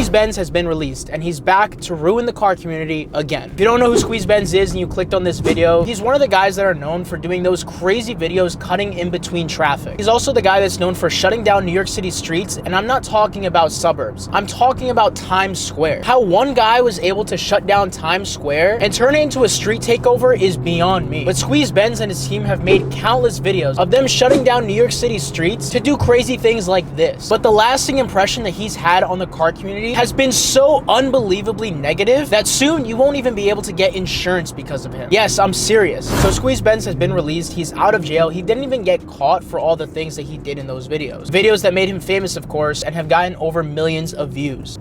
Squeeze Benz has been released, and he's back to ruin the car community again. If you don't know who Squeeze Benz is and you clicked on this video, he's one of the guys that are known for doing those crazy videos cutting in between traffic. He's also the guy that's known for shutting down New York City streets, and I'm not talking about suburbs. I'm talking about Times Square. How one guy was able to shut down Times Square and turn it into a street takeover is beyond me. But Squeeze Benz and his team have made countless videos of them shutting down New York City streets to do crazy things like this. But the lasting impression that he's had on the car community has been so unbelievably negative that soon you won't even be able to get insurance because of him. Yes, I'm serious. So Squeeze Benz has been released. He's out of jail. He didn't even get caught for all the things that he did in those videos. Videos that made him famous, of course, and have gotten over millions of views.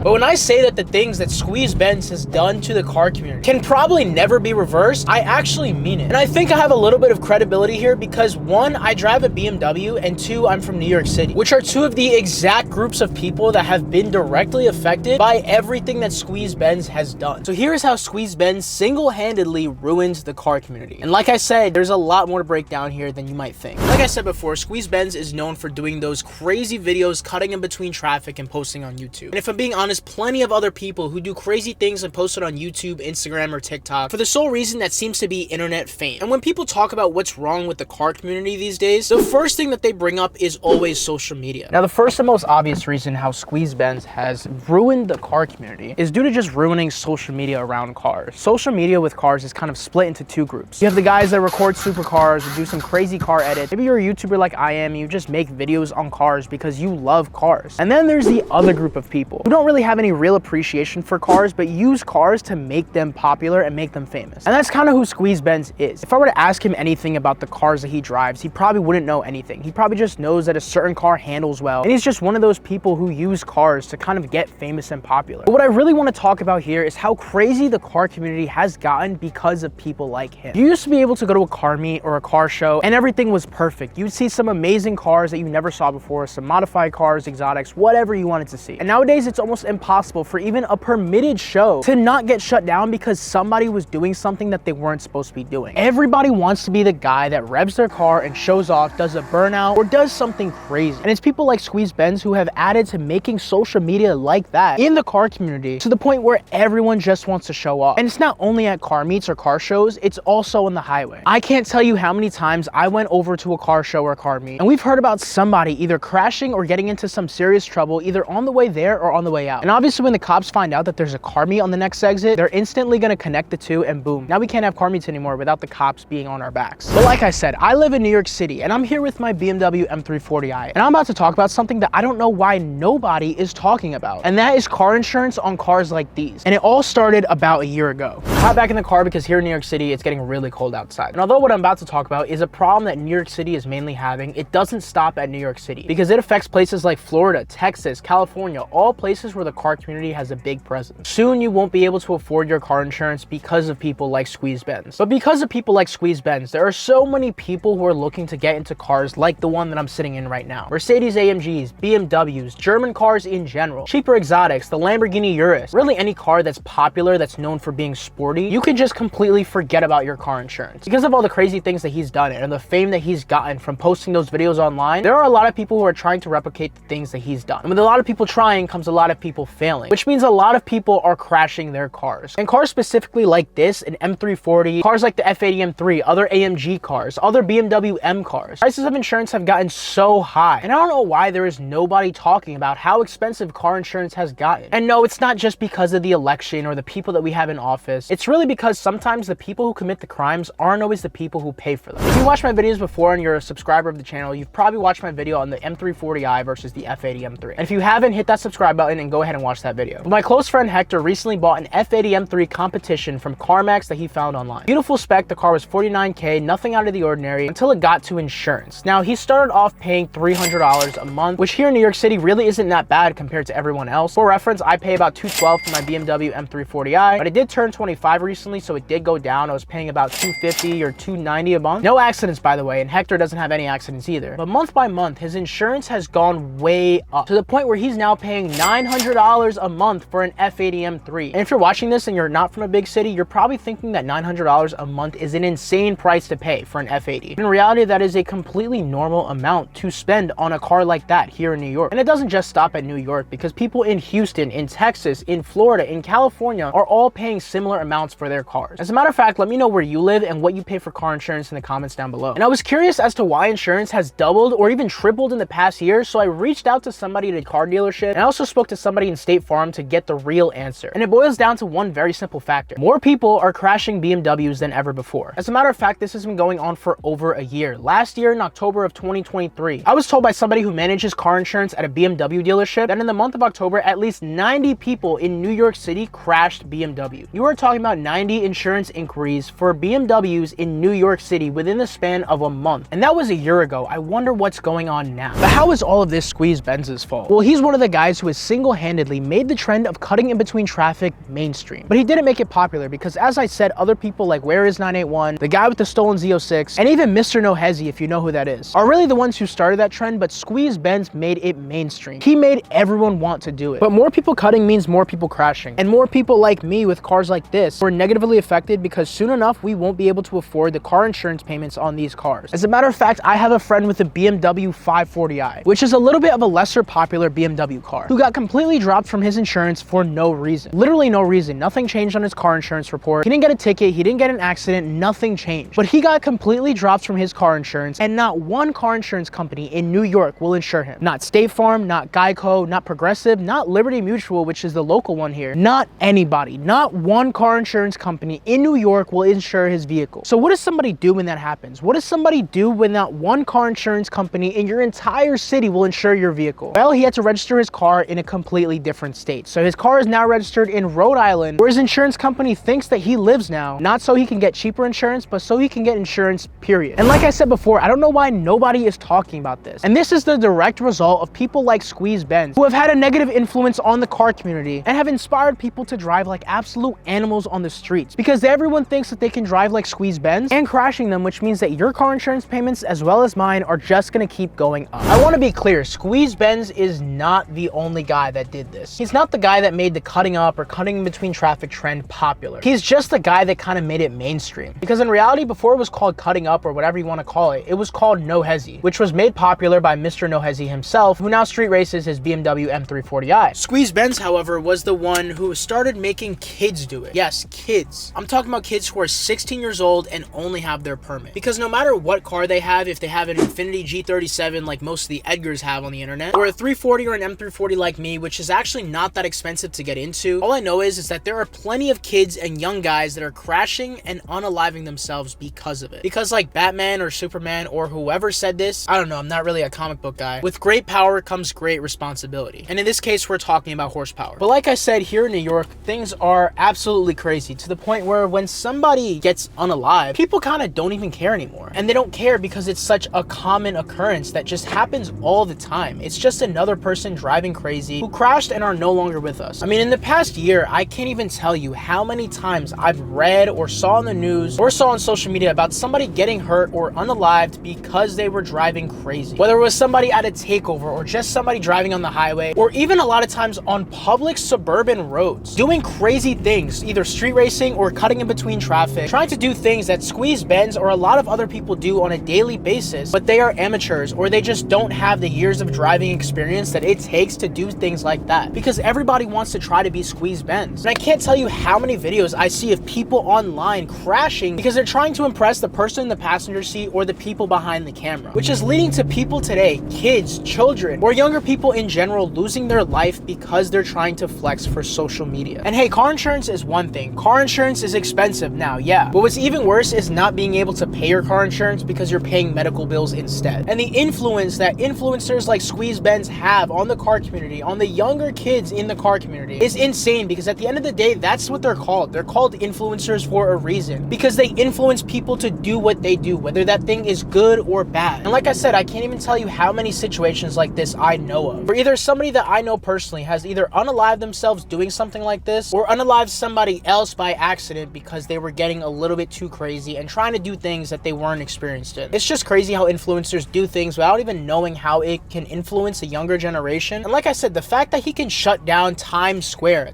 But when I say that the things that Squeeze Benz has done to the car community can probably never be reversed, I actually mean it. And I think I have a little bit of credibility here because one, I drive a BMW, and two, I'm from New York City, which are two of the exact groups of people that have been directly affected by everything that Squeeze Benz has done. So here's how Squeeze Benz single-handedly ruined the car community. And like I said, there's a lot more to break down here than you might think. Like I said before, Squeeze Benz is known for doing those crazy videos cutting in between traffic and posting on YouTube. And if I'm being honest, plenty of other people who do crazy things and post it on YouTube, Instagram, or TikTok for the sole reason that seems to be internet fame. And when people talk about what's wrong with the car community these days, the first thing that they bring up is always social media. Now, the first and most obvious reason how Squeeze Benz has ruined the car community is due to just ruining social media around cars. Social media with cars is kind of split into two groups. You have the guys that record supercars or do some crazy car edits. Maybe you're a YouTuber like I am and you just make videos on cars because you love cars. And then there's the other group of people who don't really have any real appreciation for cars, but use cars to make them popular and make them famous. And that's kind of who Squeeze Benz is. If I were to ask him anything about the cars that he drives, he probably wouldn't know anything. He probably just knows that a certain car handles well, and he's just one of those people who use cars to kind of get famous and popular. But what I really want to talk about here is how crazy the car community has gotten because of people like him. You used to be able to go to a car meet or a car show and everything was perfect. You'd see some amazing cars that you never saw before, some modified cars, exotics, whatever you wanted to see. And nowadays it's almost impossible for even a permitted show to not get shut down because somebody was doing something that they weren't supposed to be doing. Everybody wants to be the guy that revs their car and shows off, does a burnout, or does something crazy. And it's people like Squeeze Benz who have added to making social media like that in the car community to the point where everyone just wants to show off. And it's not only at car meets or car shows, it's also on the highway. I can't tell you how many times I went over to a car show or a car meet and we've heard about somebody either crashing or getting into some serious trouble either on the way there or on the way out. And obviously when the cops find out that there's a car meet on the next exit, they're instantly going to connect the two and boom, now we can't have car meets anymore without the cops being on our backs. But like I said, I live in New York City and I'm here with my BMW M340i and I'm about to talk about something that I don't know why nobody is talking about, and that is car insurance on cars like these. And it all started about a year ago. I got back in the car because here in New York City it's getting really cold outside, and although what I'm about to talk about is a problem that New York City is mainly having, it doesn't stop at New York City because it affects places like Florida, Texas, California, all places where the car community has a big presence. Soon you won't be able to afford your car insurance because of people like Squeeze Benz. But because of people like Squeeze Benz, there are so many people who are looking to get into cars like the one that I'm sitting in right now. Mercedes AMGs, BMWs, German cars in general, cheaper exotics, the Lamborghini Urus, really any car that's popular that's known for being sporty, you can just completely forget about your car insurance. Because of all the crazy things that he's done and the fame that he's gotten from posting those videos online, there are a lot of people who are trying to replicate the things that he's done. And with a lot of people trying comes a lot of people failing, which means a lot of people are crashing their cars. And cars specifically like this, an M340, cars like the F80 M3, other AMG cars, other BMW M cars, prices of insurance have gotten so high. And I don't know why there is nobody talking about how expensive car insurance has gotten. And no, it's not just because of the election or the people that we have in office. It's really because sometimes the people who commit the crimes aren't always the people who pay for them. If you watched my videos before and you're a subscriber of the channel, you've probably watched my video on the M340i versus the F80 M3. And if you haven't, hit that subscribe button and go ahead and watch that video. But my close friend Hector recently bought an F80 M3 competition from CarMax that he found online. Beautiful spec, the car was $49K, nothing out of the ordinary until it got to insurance. Now, he started off paying $300 a month, which here in New York City really isn't that bad compared to everyone else. For reference, I pay about $212 for my BMW M340i, but I did turn 25 recently, so it did go down. I was paying about $250 or $290 a month. No accidents, by the way, and Hector doesn't have any accidents either. But month by month, his insurance has gone way up to the point where he's now paying $900 $900 a month for an F80 M3. And if you're watching this and you're not from a big city, you're probably thinking that $900 a month is an insane price to pay for an F80. In reality, that is a completely normal amount to spend on a car like that here in New York. And it doesn't just stop at New York, because people in Houston, in Texas, in Florida, in California are all paying similar amounts for their cars. As a matter of fact, let me know where you live and what you pay for car insurance in the comments down below. And I was curious as to why insurance has doubled or even tripled in the past year, so I reached out to somebody at a car dealership, and I also spoke to somebody in State Farm to get the real answer. And it boils down to one very simple factor: more people are crashing BMWs than ever before. As a matter of fact, this has been going on for over a year. Last year in October of 2023, I was told by somebody who manages car insurance at a BMW dealership that in the month of October, at least 90 people in New York City crashed BMW. You are talking about 90 insurance inquiries for BMWs in New York City within the span of a month. And that was a year ago. I wonder what's going on now. But how is all of this Squeeze Benz's fault? Well, he's one of the guys who has single-handedly made the trend of cutting in between traffic mainstream. But he didn't make it popular because, as I said, other people like Where Is 981, the guy with the stolen Z06, and even Mr. No Hezzy, if you know who that is, are really the ones who started that trend, but Squeeze Benz made it mainstream. He made everyone want to do it. But more people cutting means more people crashing. And more people like me with cars like this were negatively affected, because soon enough, we won't be able to afford the car insurance payments on these cars. As a matter of fact, I have a friend with a BMW 540i, which is a little bit of a lesser popular BMW car, who got completely dropped from his insurance for no reason. Literally no reason. Nothing changed on his car insurance report. He didn't get a ticket. He didn't get an accident. Nothing changed. But he got completely dropped from his car insurance, and not one car insurance company in New York will insure him. Not State Farm, not Geico, not Progressive, not Liberty Mutual, which is the local one here. Not anybody. Not one car insurance company in New York will insure his vehicle. So what does somebody do when that happens? What does somebody do when not one car insurance company in your entire city will insure your vehicle? Well, he had to register his car in a completely different state. So his car is now registered in Rhode Island, where his insurance company thinks that he lives now, not so he can get cheaper insurance, but so he can get insurance, period. And like I said before, I don't know why nobody is talking about this. And this is the direct result of people like Squeeze Benz, who have had a negative influence on the car community and have inspired people to drive like absolute animals on the streets, because everyone thinks that they can drive like Squeeze Benz and crashing them, which means that your car insurance payments as well as mine are just gonna keep going up. I want to be clear, Squeeze Benz is not the only guy that did this. He's not the guy that made the cutting up or cutting in between traffic trend popular. He's just the guy that kind of made it mainstream. Because in reality, before it was called cutting up or whatever you want to call it, it was called No Hezzy, which was made popular by Mr. No Hezzy himself, who now street races his BMW M340i. Squeeze Benz, however, was the one who started making kids do it. Yes, kids. I'm talking about kids who are 16 years old and only have their permit. Because no matter what car they have, if they have an Infiniti G37 like most of the Edgars have on the internet, or a 340 or an M340 like me, which is actually not that expensive to get into, all I know is that there are plenty of kids and young guys that are crashing and unaliving themselves because of it. Because like Batman or Superman or whoever said this, I don't know, I'm not really a comic book guy, with great power comes great responsibility. And in this case, we're talking about horsepower. But like I said, here in New York, things are absolutely crazy, to the point where when somebody gets unalived, people kind of don't even care anymore. And they don't care because it's such a common occurrence that just happens all the time. It's just another person driving crazy who crashed and are no longer with us. I mean, in the past year, I can't even tell you how many times I've read or saw on the news or saw on social media about somebody getting hurt or unalived because they were driving crazy. Whether it was somebody at a takeover or just somebody driving on the highway, or even a lot of times on public suburban roads, doing crazy things, either street racing or cutting in between traffic, trying to do things that Squeeze Benz or a lot of other people do on a daily basis, but they are amateurs or they just don't have the years of driving experience that it takes to do things like that, because everybody wants to try to be Squeeze Benz. And I can't tell you how many videos I see of people online crashing because they're trying to impress the person in the passenger seat or the people behind the camera, which is leading to people today, kids, children, or younger people in general, losing their life because they're trying to flex for social media. And hey, car insurance is one thing. Car insurance is expensive now, yeah. But what's even worse is not being able to pay your car insurance because you're paying medical bills instead. And the influence that influencers like Squeeze Benz have on the car community, on the younger kids in the car community, is insane, because at the end of the day, that's what they're called. They're called influencers for a reason, because they influence people to do what they do, whether that thing is good or bad. And like I said, I can't even tell you how many situations like this I know of, where either somebody that I know personally has either unalived themselves doing something like this, or unalived somebody else by accident because they were getting a little bit too crazy and trying to do things that they weren't experienced in. It's just crazy how influencers do things without even knowing how it can influence a younger generation. And like I said, the fact that he can shut down Times Square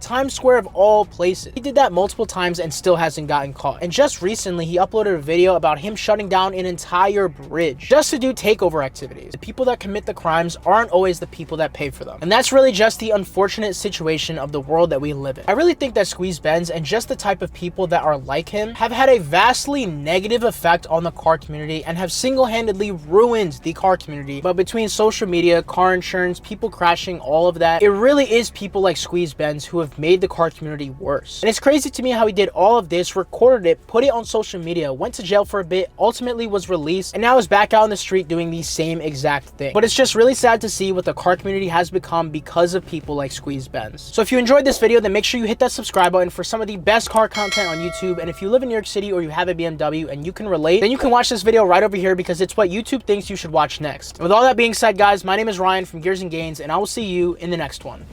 of all places. He did that multiple times and still hasn't gotten caught. And just recently, he uploaded a video about him shutting down an entire bridge just to do takeover activities. The people that commit the crimes aren't always the people that pay for them. And that's really just the unfortunate situation of the world that we live in. I really think that Squeeze Benz and just the type of people that are like him have had a vastly negative effect on the car community and have single-handedly ruined the car community. But between social media, car insurance, people crashing, all of that, it really is people like Squeeze Benz who have made the car community worse. And it's crazy to me how he did all of this, recorded it, put it on social media, went to jail for a bit, ultimately was released, and now is back out on the street doing the same exact thing. But it's just really sad to see what the car community has become because of people like Squeeze Benz. So if you enjoyed this video, then make sure you hit that subscribe button for some of the best car content on YouTube. And if you live in New York City or you have a BMW and you can relate, then you can watch this video right over here because it's what YouTube thinks you should watch next. And with all that being said, guys, my name is Ryan from Gears and Gains, and I will see you in the next one.